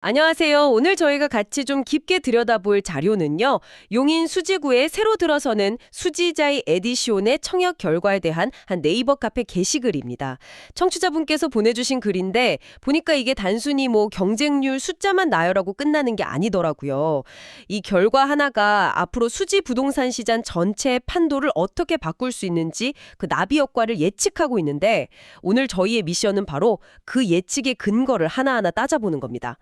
안녕하세요. 오늘 저희가 같이 좀 깊게 들여다볼 자료는요. 용인 수지구에 새로 들어서는 수지자이 에디시온의 청약 결과에 대한 한 네이버 카페 게시글입니다. 청취자분께서 보내주신 글인데 보니까 이게 단순히 뭐 경쟁률 숫자만 나열하고 끝나는 게 아니더라고요. 이 결과 하나가 앞으로 수지 부동산 시장 전체의 판도를 어떻게 바꿀 수 있는지 그 나비 효과를 예측하고 있는데 오늘 저희의 미션은 바로 그 예측의 근거를 하나하나 따져보는 겁니다.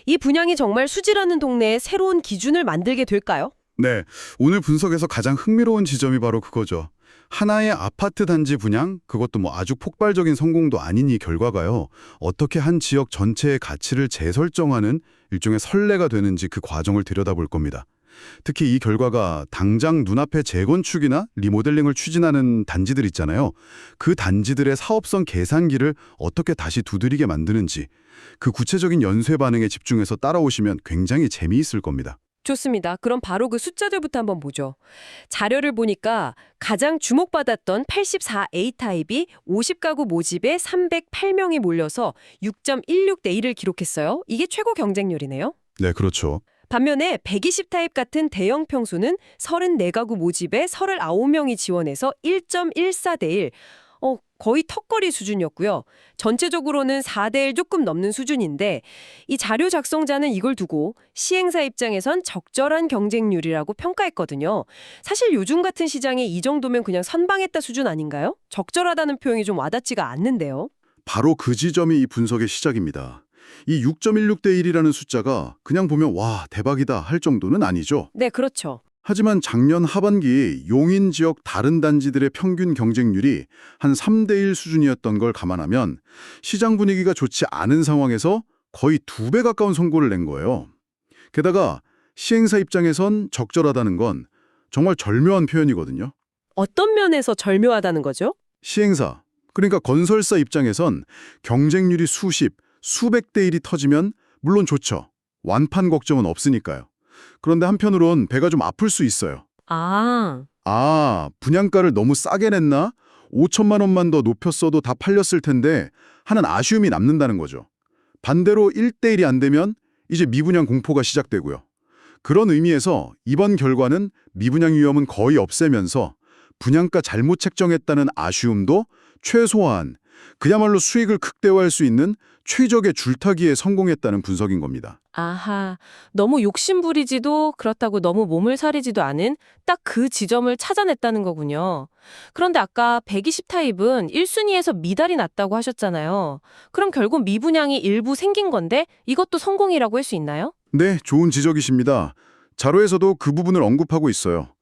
이 분양이 정말 수지라는 동네에 새로운 기준을 만들게 될까요? 네, 오늘 분석에서 가장 흥미로운 지점이 바로 그거죠. 하나의 아파트 단지 분양, 그것도 뭐 아주 폭발적인 성공도 아닌 이 결과가요. 어떻게 한 지역 전체의 가치를 재설정하는 일종의 선례가 되는지 그 과정을 들여다볼 겁니다. 특히 이 결과가 당장 눈앞에 재건축이나 리모델링을 추진하는 단지들 있잖아요. 그 단지들의 사업성 계산기를 어떻게 다시 두드리게 만드는지 그 구체적인 연쇄 반응에 집중해서 따라오시면 굉장히 재미있을 겁니다. 좋습니다. 그럼 바로 그 숫자들부터 한번 보죠. 자료를 보니까 가장 주목받았던 84A 타입이 50가구 모집에 308명이 몰려서 6.16대 1을 기록했어요. 이게 최고 경쟁률이네요. 네, 그렇죠. 반면에 120 타입 같은 대형 평수는 34가구 모집에 39명이 지원해서 1.14대 1. 거의 턱걸이 수준이었고요. 전체적으로는 4대 1 조금 넘는 수준인데 이 자료 작성자는 이걸 두고 시행사 입장에선 적절한 경쟁률이라고 평가했거든요. 사실 요즘 같은 시장에 이 정도면 그냥 선방했다 수준 아닌가요? 적절하다는 표현이 좀 와닿지가 않는데요. 바로 그 지점이 이 분석의 시작입니다. 이 6.16대 1이라는 숫자가 그냥 보면 와, 대박이다 할 정도는 아니죠. 네, 그렇죠. 하지만 작년 하반기 용인 지역 다른 단지들의 평균 경쟁률이 한 3대 1 수준이었던 걸 감안하면 시장 분위기가 좋지 않은 상황에서 거의 2배 가까운 선고를 낸 거예요. 게다가 시행사 입장에선 적절하다는 건 정말 절묘한 표현이거든요. 어떤 면에서 절묘하다는 거죠? 시행사, 그러니까 건설사 입장에선 경쟁률이 수십, 수백 대 1이 터지면 물론 좋죠. 완판 걱정은 없으니까요. 그런데 한편으론 배가 좀 아플 수 있어요. 분양가를 너무 싸게 냈나? 5천만 원만 더 높였어도 다 팔렸을 텐데 하는 아쉬움이 남는다는 거죠. 반대로 1대 1이 안 되면 이제 미분양 공포가 시작되고요. 그런 의미에서 이번 결과는 미분양 위험은 거의 없애면서 분양가 잘못 책정했다는 아쉬움도 최소화한 그야말로 수익을 극대화할 수 있는 최적의 줄타기에 성공했다는 분석인 겁니다. 아하, 너무 욕심부리지도 그렇다고 너무 몸을 사리지도 않은 딱 그 지점을 찾아냈다는 거군요. 그런데 아까 120 타입은 1순위에서 미달이 났다고 하셨잖아요. 그럼 결국 미분양이 일부 생긴 건데 이것도 성공이라고 할 수 있나요? 네, 좋은 지적이십니다. 자료에서도 그 부분을 언급하고 있어요.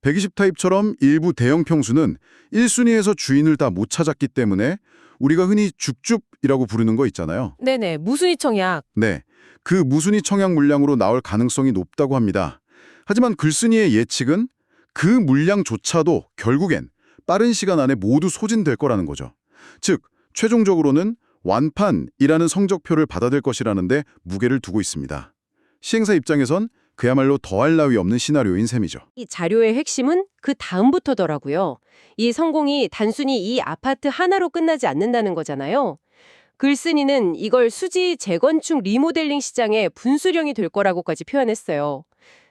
120 타입처럼 일부 대형 평수는 1순위에서 주인을 다 못 찾았기 때문에 우리가 흔히 줍줍이라고 부르는 거 있잖아요. 네네, 무순위 청약. 네, 그 무순위 청약 물량으로 나올 가능성이 높다고 합니다. 하지만 글쓴이의 예측은 그 물량조차도 결국엔 빠른 시간 안에 모두 소진될 거라는 거죠. 즉, 최종적으로는 완판이라는 성적표를 받아들 것이라는데 무게를 두고 있습니다. 시행사 입장에선 그야말로 더할 나위 없는 시나리오인 셈이죠. 이 자료의 핵심은 그 다음부터더라고요. 이 성공이 단순히 이 아파트 하나로 끝나지 않는다는 거잖아요. 글쓴이는 이걸 수지 재건축 리모델링 시장의 분수령이 될 거라고까지 표현했어요.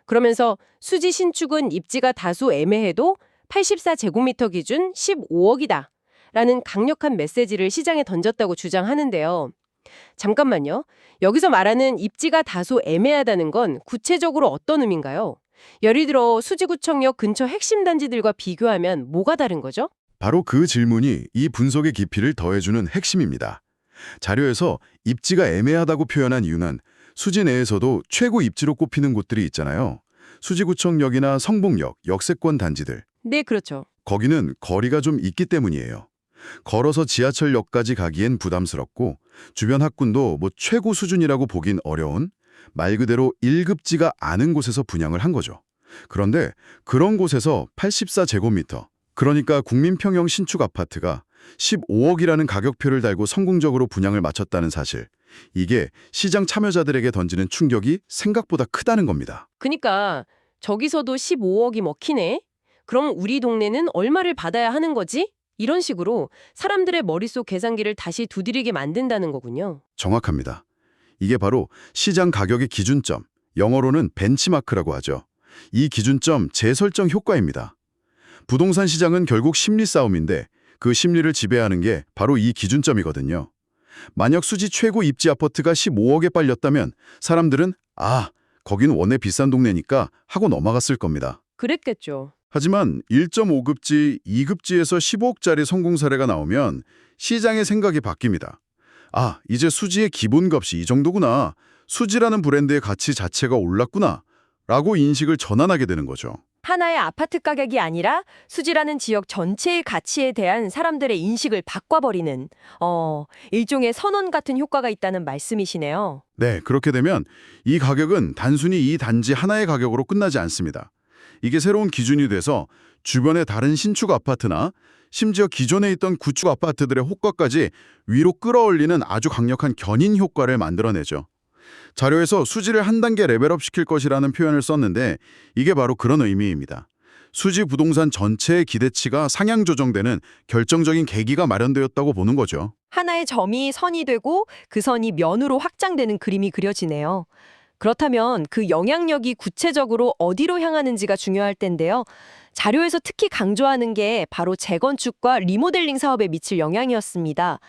그러면서 수지 신축은 입지가 다소 애매해도 84제곱미터 기준 15억이다. 라는 강력한 메시지를 시장에 던졌다고 주장하는데요. 잠깐만요. 여기서 말하는 입지가 다소 애매하다는 건 구체적으로 어떤 의미인가요? 예를 들어 수지구청역 근처 핵심 단지들과 비교하면 뭐가 다른 거죠? 바로 그 질문이 이 분석의 깊이를 더해주는 핵심입니다. 자료에서 입지가 애매하다고 표현한 이유는 수지 내에서도 최고 입지로 꼽히는 곳들이 있잖아요. 수지구청역이나 성북역, 역세권 단지들. 네, 그렇죠. 거기는 거리가 좀 있기 때문이에요. 걸어서 지하철역까지 가기엔 부담스럽고 주변 학군도 뭐 최고 수준이라고 보긴 어려운 말 그대로 1급지가 않은 곳에서 분양을 한 거죠. 그런데 그런 곳에서 84제곱미터, 그러니까 국민평형 신축 아파트가 15억이라는 가격표를 달고 성공적으로 분양을 마쳤다는 사실. 이게 시장 참여자들에게 던지는 충격이 생각보다 크다는 겁니다. 그니까 저기서도 15억이 먹히네? 그럼 우리 동네는 얼마를 받아야 하는 거지? 이런 식으로 사람들의 머릿속 계산기를 다시 두드리게 만든다는 거군요. 정확합니다. 이게 바로 시장 가격의 기준점, 영어로는 벤치마크라고 하죠. 이 기준점 재설정 효과입니다. 부동산 시장은 결국 심리 싸움인데 그 심리를 지배하는 게 바로 이 기준점이거든요. 만약 수지 최고 입지 아파트가 15억에 팔렸다면 사람들은 거긴 원래 비싼 동네니까 하고 넘어갔을 겁니다. 그랬겠죠. 하지만 1.5급지, 2급지에서 15억짜리 성공 사례가 나오면 시장의 생각이 바뀝니다. 이제 수지의 기본값이 이 정도구나. 수지라는 브랜드의 가치 자체가 올랐구나. 라고 인식을 전환하게 되는 거죠. 하나의 아파트 가격이 아니라 수지라는 지역 전체의 가치에 대한 사람들의 인식을 바꿔버리는 일종의 선언 같은 효과가 있다는 말씀이시네요. 네, 그렇게 되면 이 가격은 단순히 이 단지 하나의 가격으로 끝나지 않습니다. 이게 새로운 기준이 돼서 주변의 다른 신축 아파트나 심지어 기존에 있던 구축 아파트들의 호가까지 위로 끌어올리는 아주 강력한 견인 효과를 만들어내죠. 자료에서 수지를 한 단계 레벨업 시킬 것이라는 표현을 썼는데 이게 바로 그런 의미입니다. 수지 부동산 전체의 기대치가 상향 조정되는 결정적인 계기가 마련되었다고 보는 거죠. 하나의 점이 선이 되고 그 선이 면으로 확장되는 그림이 그려지네요. 그렇다면 그 영향력이 구체적으로 어디로 향하는지가 중요할 텐데요. 자료에서 특히 강조하는 게 바로 재건축과 리모델링 사업에 미칠 영향이었습니다.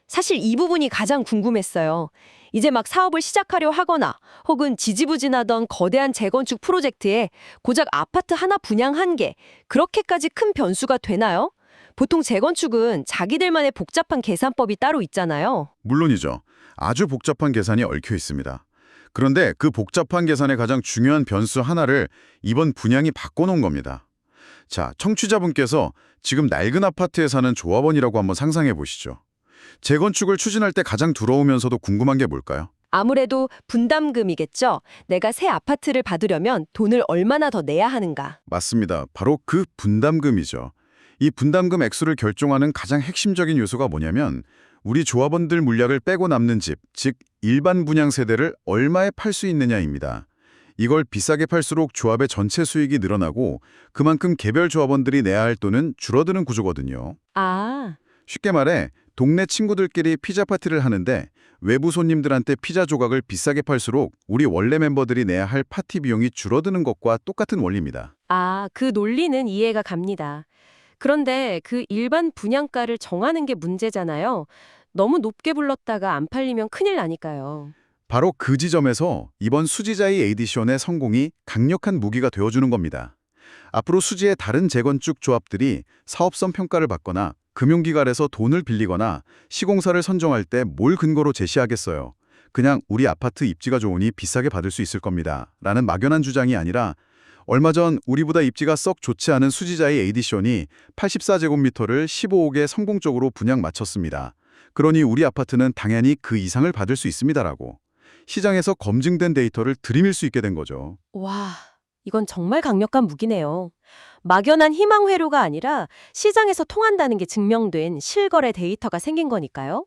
사실 이 부분이 가장 궁금했어요. 이제 막 사업을 시작하려 하거나 혹은 지지부진하던 거대한 재건축 프로젝트에 고작 아파트 하나 분양한 게 그렇게까지 큰 변수가 되나요? 보통 재건축은 자기들만의 복잡한 계산법이 따로 있잖아요. 물론이죠. 아주 복잡한 계산이 얽혀 있습니다. 그런데 그 복잡한 계산의 가장 중요한 변수 하나를 이번 분양이 바꿔놓은 겁니다. 자, 청취자분께서 지금 낡은 아파트에 사는 조합원이라고 한번 상상해 보시죠. 재건축을 추진할 때 가장 두려우면서도 궁금한 게 뭘까요? 아무래도 분담금이겠죠. 내가 새 아파트를 받으려면 돈을 얼마나 더 내야 하는가. 맞습니다. 바로 그 분담금이죠. 이 분담금 액수를 결정하는 가장 핵심적인 요소가 뭐냐면 우리 조합원들 물량을 빼고 남는 집, 즉 일반 분양 세대를 얼마에 팔 수 있느냐입니다. 이걸 비싸게 팔수록 조합의 전체 수익이 늘어나고 그만큼 개별 조합원들이 내야 할 돈은 줄어드는 구조거든요. 쉽게 말해 동네 친구들끼리 피자 파티를 하는데 외부 손님들한테 피자 조각을 비싸게 팔수록 우리 원래 멤버들이 내야 할 파티 비용이 줄어드는 것과 똑같은 원리입니다. 그 논리는 이해가 갑니다. 그런데 그 일반 분양가를 정하는 게 문제잖아요. 너무 높게 불렀다가 안 팔리면 큰일 나니까요. 바로 그 지점에서 이번 수지자의 에디션의 성공이 강력한 무기가 되어주는 겁니다. 앞으로 수지의 다른 재건축 조합들이 사업성 평가를 받거나 금융기관에서 돈을 빌리거나 시공사를 선정할 때 뭘 근거로 제시하겠어요. 그냥 우리 아파트 입지가 좋으니 비싸게 받을 수 있을 겁니다. 라는 막연한 주장이 아니라 얼마 전 우리보다 입지가 썩 좋지 않은 수지자의 에디션이 84제곱미터를 15억에 성공적으로 분양 마쳤습니다. 그러니 우리 아파트는 당연히 그 이상을 받을 수 있습니다라고. 시장에서 검증된 데이터를 들이밀 수 있게 된 거죠. 와, 이건 정말 강력한 무기네요. 막연한 희망 회로가 아니라 시장에서 통한다는 게 증명된 실거래 데이터가 생긴 거니까요.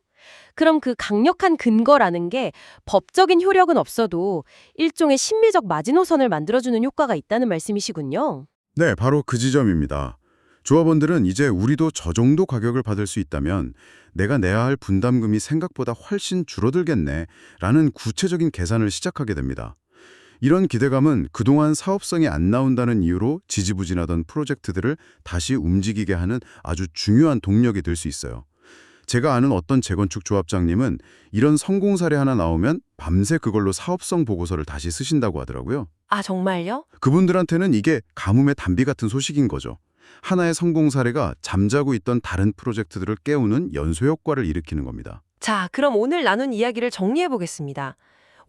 그럼 그 강력한 근거라는 게 법적인 효력은 없어도 일종의 심리적 마지노선을 만들어주는 효과가 있다는 말씀이시군요. 네, 바로 그 지점입니다. 조합원들은 이제 우리도 저 정도 가격을 받을 수 있다면 내가 내야 할 분담금이 생각보다 훨씬 줄어들겠네 라는 구체적인 계산을 시작하게 됩니다. 이런 기대감은 그동안 사업성이 안 나온다는 이유로 지지부진하던 프로젝트들을 다시 움직이게 하는 아주 중요한 동력이 될 수 있어요. 제가 아는 어떤 재건축 조합장님은 이런 성공 사례 하나 나오면 밤새 그걸로 사업성 보고서를 다시 쓰신다고 하더라고요. 정말요? 그분들한테는 이게 가뭄의 단비 같은 소식인 거죠. 하나의 성공 사례가 잠자고 있던 다른 프로젝트들을 깨우는 연소 효과를 일으키는 겁니다. 자, 그럼 오늘 나눈 이야기를 정리해 보겠습니다.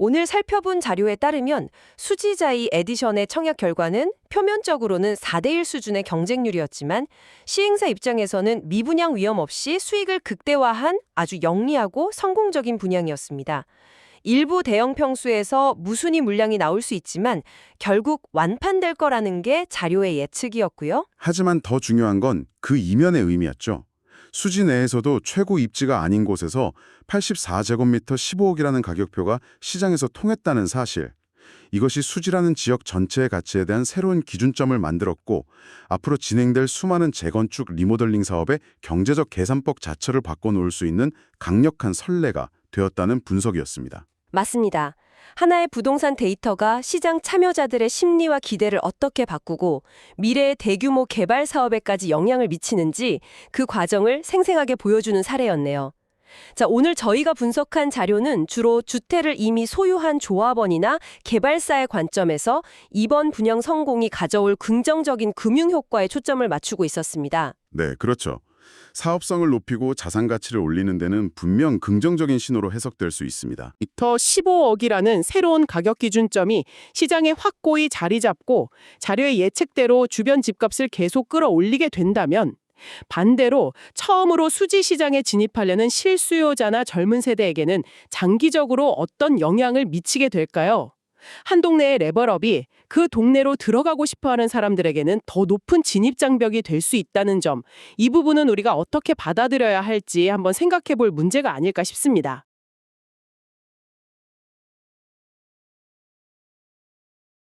오늘 살펴본 자료에 따르면 수지자이 에디션의 청약 결과는 표면적으로는 4대1 수준의 경쟁률이었지만 시행사 입장에서는 미분양 위험 없이 수익을 극대화한 아주 영리하고 성공적인 분양이었습니다. 일부 대형 평수에서 무순위 물량이 나올 수 있지만 결국 완판될 거라는 게 자료의 예측이었고요. 하지만 더 중요한 건 그 이면의 의미였죠. 수지 내에서도 최고 입지가 아닌 곳에서 84제곱미터 15억이라는 가격표가 시장에서 통했다는 사실. 이것이 수지라는 지역 전체의 가치에 대한 새로운 기준점을 만들었고 앞으로 진행될 수많은 재건축 리모델링 사업의 경제적 계산법 자체를 바꿔놓을 수 있는 강력한 선례가 되었다는 분석이었습니다. 맞습니다. 하나의 부동산 데이터가 시장 참여자들의 심리와 기대를 어떻게 바꾸고 미래의 대규모 개발 사업에까지 영향을 미치는지 그 과정을 생생하게 보여주는 사례였네요. 자, 오늘 저희가 분석한 자료는 주로 주택을 이미 소유한 조합원이나 개발사의 관점에서 이번 분양 성공이 가져올 긍정적인 금융 효과에 초점을 맞추고 있었습니다. 네, 그렇죠. 사업성을 높이고 자산 가치를 올리는 데는 분명 긍정적인 신호로 해석될 수 있습니다. 더 15억이라는 새로운 가격 기준점이 시장에 확고히 자리 잡고 자료의 예측대로 주변 집값을 계속 끌어올리게 된다면 반대로 처음으로 수지 시장에 진입하려는 실수요자나 젊은 세대에게는 장기적으로 어떤 영향을 미치게 될까요? 한 동네의 레벨업이 그 동네로 들어가고 싶어하는 사람들에게는 더 높은 진입 장벽이 될 수 있다는 점, 이 부분은 우리가 어떻게 받아들여야 할지 한번 생각해 볼 문제가 아닐까 싶습니다.